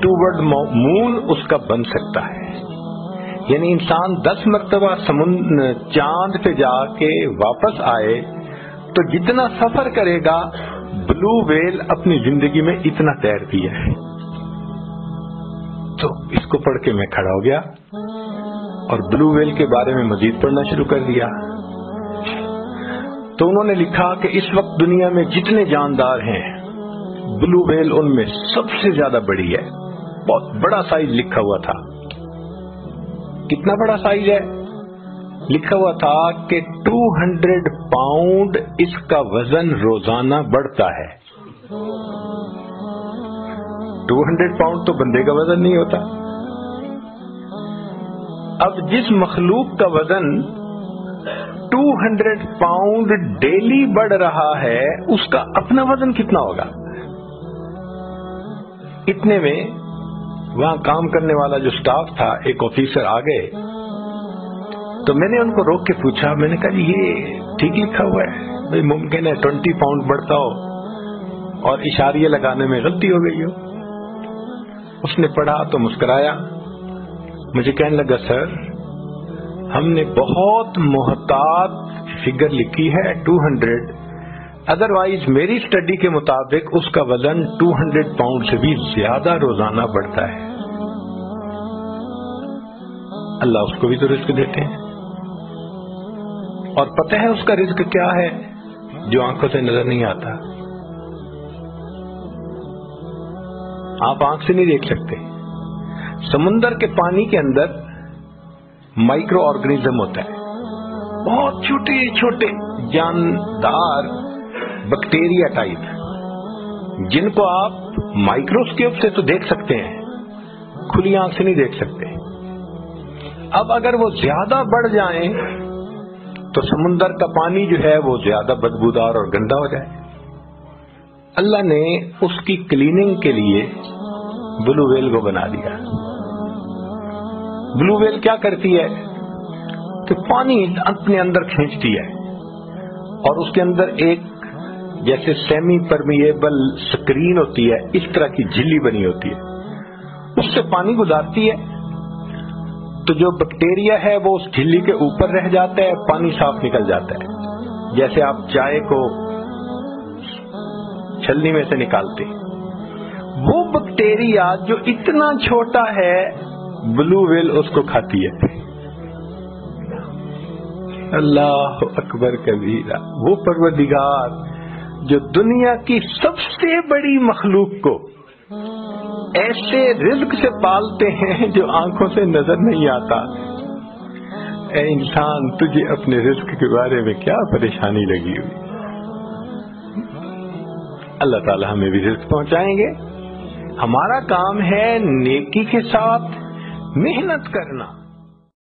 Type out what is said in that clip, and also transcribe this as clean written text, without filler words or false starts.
Toward مون اس کا بن سکتا ہے. یعنی انسان 10 مرتبہ چاند پہ جا کے واپس آئے تو جتنا سفر کرے گا بلو ویل اپنی زندگی میں اتنا تیرتی ہے. تو اس کو پڑھ کے میں کھڑا ہو گیا اور بلو ویل کے بارے میں مزید پڑھنا شروع کر دیا. تو انہوں نے لکھا کہ اس وقت دنیا میں جتنے جاندار ہیں بلو ویل ان میں سب سے زیادہ بڑی ہے. بہت بڑا سائز لکھا ہوا تھا. کتنا بڑا سائز ہے؟ لکھا ہوا تھا کہ 200 پاؤنڈ اس کا وزن روزانہ بڑھتا ہے. 200 پاؤنڈ تو بندے کا وزن نہیں ہوتا. اب جس مخلوق کا وزن 200 پاؤنڈ ڈیلی بڑھ رہا ہے اس کا اپنا وزن کتنا ہوگا؟ اتنے میں وہاں کام کرنے والا جو سٹاف تھا ایک آفیسر آ گئے. تو میں نے ان کو روک کے پوچھا, میں نے کہا جی یہ ٹھیک لکھا ہوا ہے بھائی, ممکن ہے 20 پاؤنڈ بڑھتا ہو اور اشاریہ لگانے میں غلطی ہو گئی ہو. اس نے پڑھا تو مسکرایا, مجھے کہنے لگا سر ہم نے بہت محتاط فگر لکھی ہے 200, ادروائز میری اسٹڈی کے مطابق اس کا وزن 200 پاؤنڈ سے بھی زیادہ روزانہ بڑھتا ہے. اللہ اس کو بھی تو رزق دیتے ہیں, اور پتہ ہے اس کا رزق کیا ہے جو آنکھوں سے نظر نہیں آتا. آپ آنکھ سے نہیں دیکھ سکتے. سمندر کے پانی کے اندر مائکرو آرگنیزم ہوتا ہے, بہت چھوٹے چھوٹے جاندار بیکٹیریا ٹائپ, جن کو آپ مائکروسکوپ سے تو دیکھ سکتے ہیں, کھلی آنکھ سے نہیں دیکھ سکتے. اب اگر وہ زیادہ بڑھ جائیں تو سمندر کا پانی جو ہے وہ زیادہ بدبودار اور گندا ہو جائے. اللہ نے اس کی کلیننگ کے لیے بلو ویل کو بنا دیا. بلو ویل کیا کرتی ہے کہ پانی اپنے اندر کھینچتی ہے اور اس کے اندر ایک جیسے سیمی پرمیبل سکرین ہوتی ہے اس طرح کی جھلی بنی ہوتی ہے, اس سے پانی گزارتی ہے. تو جو بیکٹیریا ہے وہ اس جھلی کے اوپر رہ جاتا ہے, پانی صاف نکل جاتا ہے. جیسے آپ چائے کو چھلنی میں سے نکالتے, وہ بیکٹیریا جو اتنا چھوٹا ہے بلو ویل اس کو کھاتی ہے. اللہ اکبر کبیرہ. وہ پروردگار جو دنیا کی سب سے بڑی مخلوق کو ایسے رزق سے پالتے ہیں جو آنکھوں سے نظر نہیں آتا. اے انسان, تجھے اپنے رزق کے بارے میں کیا پریشانی لگی ہوئی؟ اللہ تعالی ہمیں بھی رزق پہنچائیں گے. ہمارا کام ہے نیکی کے ساتھ محنت کرنا.